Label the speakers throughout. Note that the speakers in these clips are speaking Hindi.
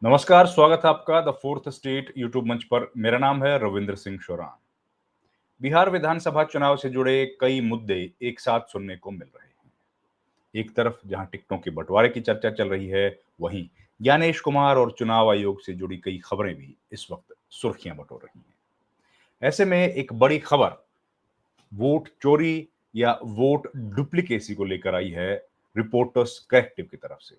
Speaker 1: नमस्कार, स्वागत है आपका द फोर्थ स्टेट यूट्यूब मंच पर। मेरा नाम है रविंद्र सिंह शोरान। बिहार विधानसभा चुनाव से जुड़े कई मुद्दे एक साथ सुनने को मिल रहे हैं। एक तरफ जहां टिकटों के बंटवारे की चर्चा चल रही है, वहीं ज्ञानेश कुमार और चुनाव आयोग से जुड़ी कई खबरें भी इस वक्त सुर्खियां बटोर रही हैं। ऐसे में एक बड़ी खबर वोट चोरी या वोट डुप्लीकेसी को लेकर आई है रिपोर्टर्स कलेक्टिव की तरफ से।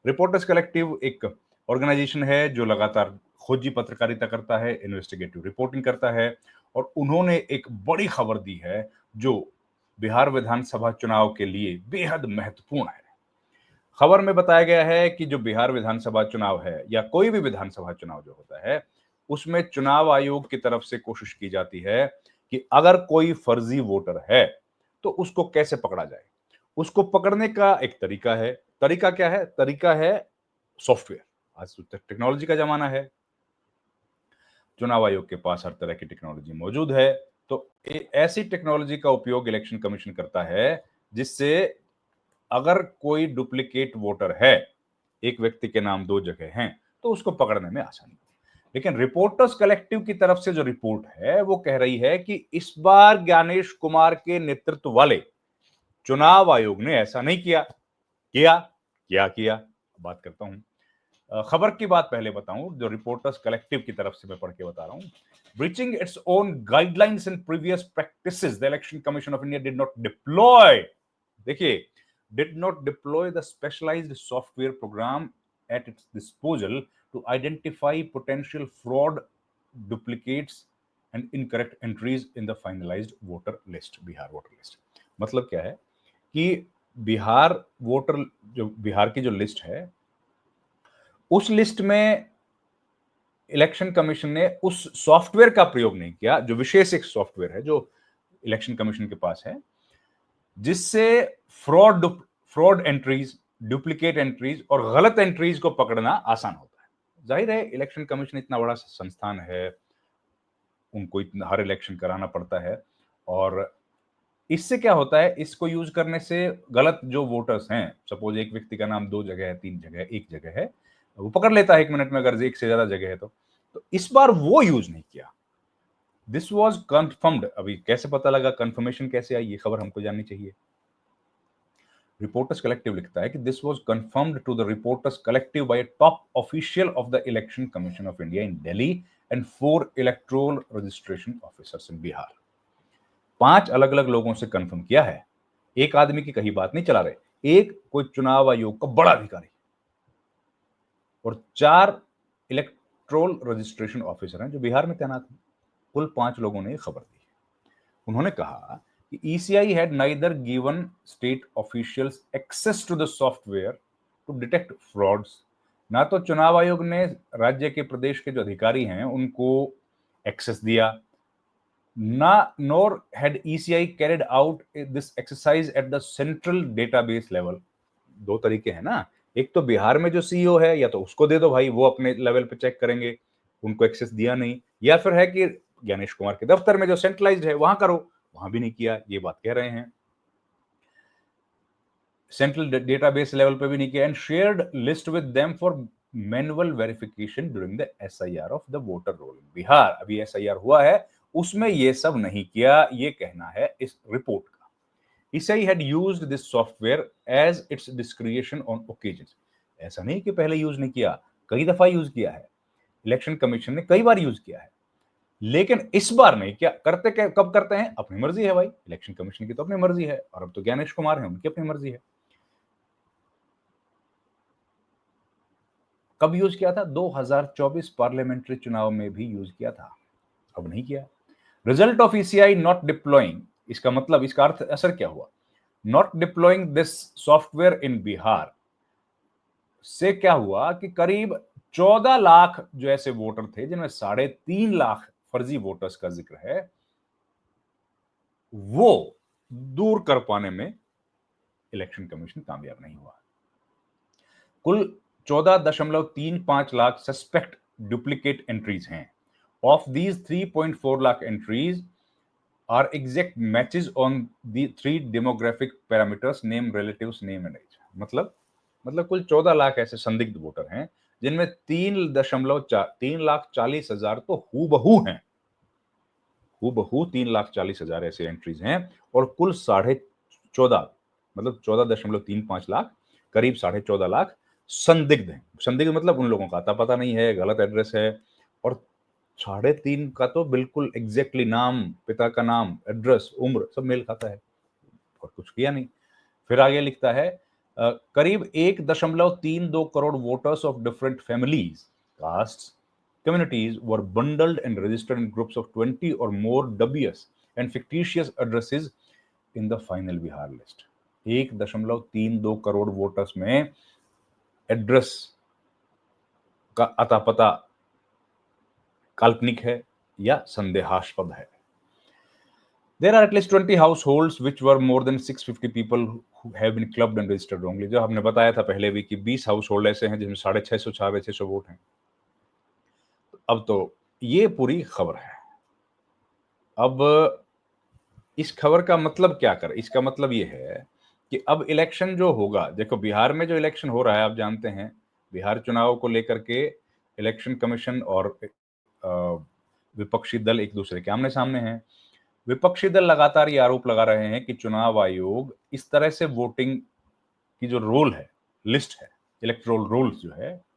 Speaker 1: रिपोर्टर्स कलेक्टिव एक ऑर्गेनाइजेशन है जो लगातार खोजी पत्रकारिता करता है, इन्वेस्टिगेटिव रिपोर्टिंग करता है, और उन्होंने एक बड़ी खबर दी है जो बिहार विधानसभा चुनाव के लिए बेहद महत्वपूर्ण है। खबर में बताया गया है कि जो बिहार विधानसभा चुनाव है या कोई भी विधानसभा चुनाव जो होता है, उसमें चुनाव आयोग की तरफ से कोशिश की जाती है कि अगर कोई फर्जी वोटर है तो उसको कैसे पकड़ा जाए। उसको पकड़ने का एक तरीका है। तरीका क्या है? तरीका है सॉफ्टवेयर। आज तो टेक्नोलॉजी का जमाना है, चुनाव आयोग के पास हर तरह की टेक्नोलॉजी मौजूद है। तो ऐसी टेक्नोलॉजी का उपयोग इलेक्शन कमीशन करता है जिससे अगर कोई डुप्लीकेट वोटर है, एक व्यक्ति के नाम दो जगह हैं, तो उसको पकड़ने में आसानी होती है। लेकिन रिपोर्टर्स कलेक्टिव की तरफ से जो रिपोर्ट है वो कह रही है कि इस बार ज्ञानेश कुमार के नेतृत्व वाले चुनाव आयोग ने ऐसा नहीं किया। किया बात करता हूं। खबर की बात पहले बताऊं, जो रिपोर्टर्स कलेक्टिव की तरफ से मैं पढ़ के बता रहा हूं। Breaching its own guidelines and previous practices, the election commission of India देखिए did not deploy the specialized software program at its disposal to identify potential fraud, duplicates and incorrect entries in the finalized voter list, Bihar voter list. मतलब क्या है कि बिहार वोटर, जो बिहार की जो लिस्ट है, उस लिस्ट में इलेक्शन कमीशन ने उस सॉफ्टवेयर का प्रयोग नहीं किया, जो विशेष एक सॉफ्टवेयर है जो इलेक्शन कमीशन के पास है, जिससे फ्रॉड एंट्रीज, डुप्लीकेट एंट्रीज और गलत एंट्रीज को पकड़ना आसान होता है। जाहिर है, इलेक्शन कमीशन इतना बड़ा संस्थान है, उनको इतना हर इलेक्शन कराना पड़ता है, और इससे क्या होता है, इसको यूज करने से गलत जो वोटर्स हैं, सपोज एक व्यक्ति का नाम दो जगह है, तीन जगह है, एक जगह है, वो पकड़ लेता है 1 मिनट में, अगर एक से ज्यादा जगह है तो इस बार वो यूज नहीं किया। This was confirmed. अभी कैसे पता लगा, कंफर्मेशन कैसे आई, ये खबर हमको जाननी चाहिए। रिपोर्टर्स कलेक्टिव लिखता है कि this was confirmed to the reporters collective by a top official of the election commission of India in Delhi and 4 electoral registration officers in Bihar. 5 अलग अलग लोगों से कंफर्म किया है। एक आदमी की कहीं बात नहीं चला रहे। एक कोई चुनाव आयोग का बड़ा अधिकारी और 4 इलेक्टोरल रजिस्ट्रेशन ऑफिसर हैं जो बिहार में तैनात हैं। कुल 5 लोगों ने खबर दी है। उन्होंने कहा कि ECI had neither given state officials access to the software to detect frauds. ना तो चुनाव आयोग ने राज्य के, प्रदेश के जो अधिकारी हैं उनको एक्सेस दिया, ना nor had ECI carried out this exercise at the central database level. दो तरीके हैं ना, एक तो बिहार में जो सीईओ है, या तो उसको दे दो भाई, वो अपने लेवल पे चेक करेंगे, उनको एक्सेस दिया नहीं, या फिर है कि ज्ञानेश कुमार के दफ्तर में जो सेंट्रलाइज्ड है वहां करो, वहां भी नहीं किया, ये बात कह रहे हैं। सेंट्रल डेटाबेस लेवल पे भी नहीं किया, and shared list with them for manual verification during the SIR of the voter roll in Bihar. अभी एसआईआर हुआ है, उसमें ये सब नहीं किया, ये कहना है इस रिपोर्ट का। ECI had used this software as its discretion on occasions। ऐसा नहीं कि पहले यूज नहीं किया, कई दफा यूज किया है, इलेक्शन कमीशन ने कई बार यूज किया है, लेकिन इस बार नहीं। क्या करते, कब करते हैं? अपनी मर्जी है भाई, इलेक्शन कमीशन की तो अपनी मर्जी है, और अब तो ज्ञानेश कुमार है, उनकी अपनी मर्जी है। कब यूज किया था? 2024 पार्लियामेंट्री चुनाव में भी यूज किया था, अब नहीं किया। Result of ECI not deploying, इसका मतलब, इसका अर्थ, असर क्या हुआ? Not deploying this software in Bihar से क्या हुआ कि करीब 14 लाख जो ऐसे वोटर थे, जिनमें 3.5 लाख फर्जी वोटर्स का जिक्र है, वो दूर कर पाने में इलेक्शन कमीशन कामयाब नहीं हुआ। कुल 14.35 लाख सस्पेक्ट डुप्लीकेट एंट्रीज हैं। Of these 3.4 lakh entries are exact matches on the 3 demographic parameters, name, relatives, name and age. मतलब कुल 14 लाख ऐसे संदिग्ध वोटर हैं जिनमें 3,40,000 तो हूबहू 3,40,000 ऐसे एंट्रीज हैं और कुल 14.5 मतलब 14.35 लाख, करीब 14.5 लाख संदिग्ध हैं। संदिग्ध मतलब उन लोगों का आता पता नहीं है, गलत एड्रेस है, और 3.5 का तो बिल्कुल एग्जैक्टली नाम, पिता का नाम, एड्रेस, उम्र सब मेल खाता है, और कुछ किया नहीं। फिर आगे लिखता है करीब 1.32 crore voters of different families, caste, communities were bundled and registered in groups of 20 or more dubious and fictitious addresses in the final Bihar list. 1.32 crore voters में एड्रेस का अता पता काल्पनिक है या संदेहास्पद है। There are at least 20 households which were more than 650 people who have been clubbed and registered wrongly. जो हमने बताया था पहले भी कि 20 हाउस होल्ड ऐसे हैं जिसमें 650 वोट हैं। अब तो ये पूरी खबर है। अब इस खबर का मतलब क्या कर, इसका मतलब ये है कि अब इलेक्शन जो होगा, देखो बिहार में जो इलेक्शन हो रहा है आप जानते हैं, बिहार चुनाव को लेकर के इलेक्शन कमीशन और विपक्षी दल एक दूसरे के आमने सामने हैं। विपक्षी दल लगातार ये आरोप लगा रहे हैं कि चुनाव आयोग इस तरह से वोटिंग की जो रोल है, लिस्ट है, इलेक्टोरल रोल्स जो है,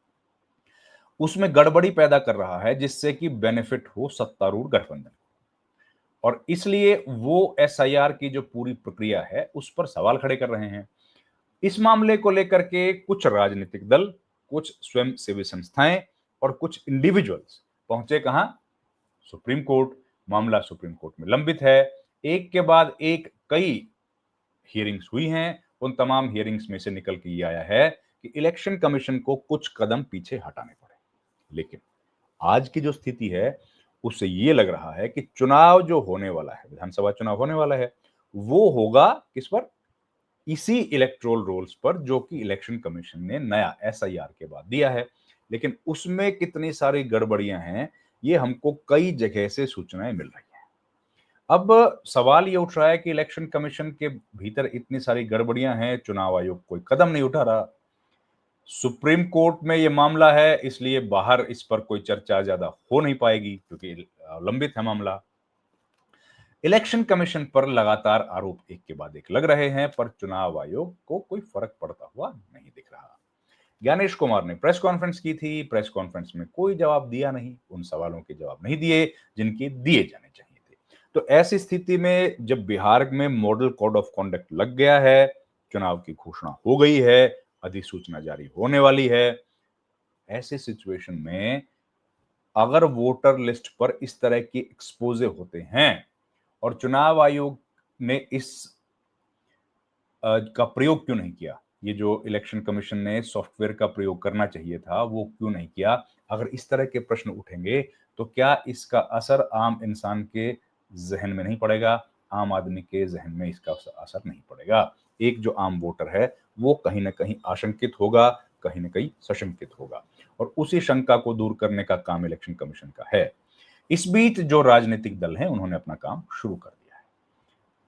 Speaker 1: उसमें गड़बड़ी पैदा कर रहा है जिससे कि बेनिफिट हो सत्तारूढ़ गठबंधन, और इसलिए वो एसआईआर की जो पूरी प्रक्रिया है उस पर सवाल खड़े कर रहे हैं। इस मामले को लेकर के कुछ राजनीतिक दल, कुछ स्वयंसेवी संस्थाएं और कुछ इंडिविजुअल्स पहुंचे कहां? Supreme court. मामला सुप्रीम कोर्ट में लंबित है। एक के बाद एक कई हियरिंग्स हुई हैं। उन तमाम हियरिंग्स में से निकल के ये आया है कि इलेक्शन कमीशन को कुछ कदम पीछे हटाने पड़े। लेकिन आज की जो स्थिति है उससे ये लग रहा है कि चुनाव जो होने वाला है, विधानसभा चुनाव होने वाला है, वो होगा किस पर? इसी इलेक्टोरल रोल्स पर जो कि इलेक्शन कमीशन ने नया एसआईआर के बाद दिया है। लेकिन उसमें कितनी सारी गड़बड़ियां हैं ये हमको कई जगह से सूचनाएं मिल रही हैं। अब सवाल ये उठ रहा है कि इलेक्शन कमीशन के भीतर इतनी सारी गड़बड़ियां हैं, चुनाव आयोग कोई कदम नहीं उठा रहा। सुप्रीम कोर्ट में ये मामला है, इसलिए बाहर इस पर कोई चर्चा ज्यादा हो नहीं पाएगी क्योंकि लंबित है मामला। इलेक्शन कमीशन पर लगातार आरोप एक के बाद एक लग रहे हैं, पर चुनाव आयोग को कोई फर्क पड़ता हुआ नहीं दिख रहा। ज्ञानेश कुमार ने प्रेस कॉन्फ्रेंस की थी, प्रेस कॉन्फ्रेंस में कोई जवाब दिया नहीं, उन सवालों के जवाब नहीं दिए जिनके दिए जाने चाहिए थे। तो ऐसी स्थिति में जब बिहार में मॉडल कोड ऑफ कॉन्डक्ट लग गया है, चुनाव की घोषणा हो गई है, अधिसूचना जारी होने वाली है, ऐसे सिचुएशन में अगर वोटर लिस्ट पर इस तरह के एक्सपोजे होते हैं और चुनाव आयोग ने इस का प्रयोग क्यों नहीं किया, ये जो इलेक्शन कमीशन ने सॉफ्टवेयर का प्रयोग करना चाहिए था वो क्यों नहीं किया, अगर इस तरह के प्रश्न उठेंगे तो क्या इसका असर आम इंसान के जहन में नहीं पड़ेगा? आम आदमी के जहन में इसका असर नहीं पड़ेगा। एक जो आम वोटर है वो कहीं ना कहीं आशंकित होगा, कहीं ना कहीं सशंकित होगा, और उसी शंका को दूर करने का काम इलेक्शन कमीशन का है। इस बीच जो राजनीतिक दल हैं उन्होंने अपना काम शुरू कर दिया है।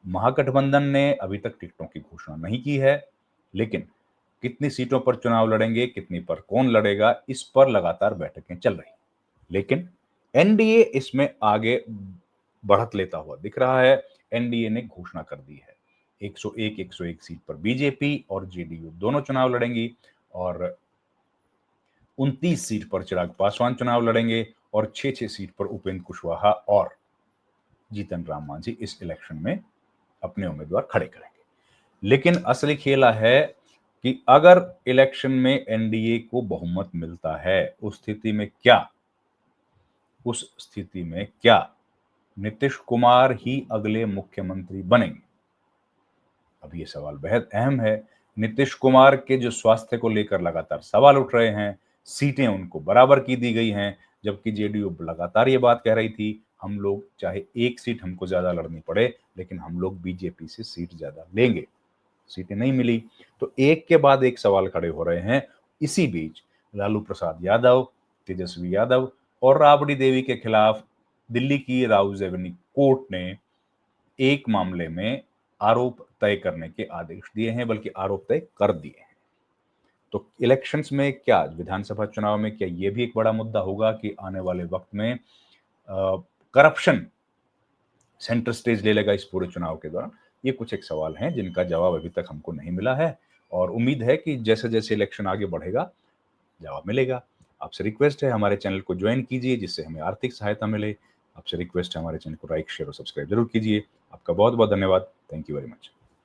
Speaker 1: महागठबंधन ने अभी तक टिकटों की घोषणा नहीं की है, लेकिन कितनी सीटों पर चुनाव लड़ेंगे, कितनी पर कौन लड़ेगा, इस पर लगातार बैठकें चल रही हैं। लेकिन एनडीए इसमें आगे बढ़त लेता हुआ दिख रहा है। एनडीए ने घोषणा कर दी है 101 सीट पर बीजेपी और जेडीयू दोनों चुनाव लड़ेंगी, और 29 सीट पर चिराग पासवान चुनाव लड़ेंगे, और 6 सीट पर उपेंद्र कुशवाहा और जीतन राम मांझी इस इलेक्शन में अपने उम्मीदवार खड़े करेंगे। लेकिन असली खेला है कि अगर इलेक्शन में एनडीए को बहुमत मिलता है, उस स्थिति में क्या नीतीश कुमार ही अगले मुख्यमंत्री बनेंगे? अब ये सवाल बेहद अहम है। नीतीश कुमार के जो स्वास्थ्य को लेकर लगातार सवाल उठ रहे हैं, सीटें उनको बराबर की दी गई हैं, जबकि जेडीयू लगातार ये बात कह रही थी हम लोग चाहे एक सीट हमको ज्यादा लड़नी पड़े लेकिन हम लोग बीजेपी से सीट ज्यादा लेंगे। सीटें नहीं मिली, तो एक के बाद एक सवाल खड़े हो रहे हैं। इसी बीच लालू प्रसाद यादव, तेजस्वी यादव और राबड़ी देवी के खिलाफ दिल्ली की राउज एवेन्यू कोर्ट ने एक मामले में आरोप तय करने के आदेश दिए हैं, बल्कि आरोप तय कर दिए हैं। तो इलेक्शंस में क्या विधानसभा चुनाव में क्या ये भी एक बड़ा मुद्दा होगा कि आने वाले वक्त में करप्शन सेंटर स्टेज ले लेगा इस पूरे चुनाव के दौरान? ये कुछ एक सवाल हैं जिनका जवाब अभी तक हमको नहीं मिला है और उम्मीद है कि जैसे-जैसे इलेक्शन आगे बढ़ेगा, जवाब मिलेगा। आपसे रिक्वेस्ट है हमारे चैनल को जॉइन कीजिए जिससे हमें आर्थिक सहायता मिले। आपसे रिक्वेस्ट है हमारे चैनल को लाइक, शेयर और सब्सक्राइब ज़रूर कीजिए। आपका बहुत-बहुत धन्यवाद। Thank you very much.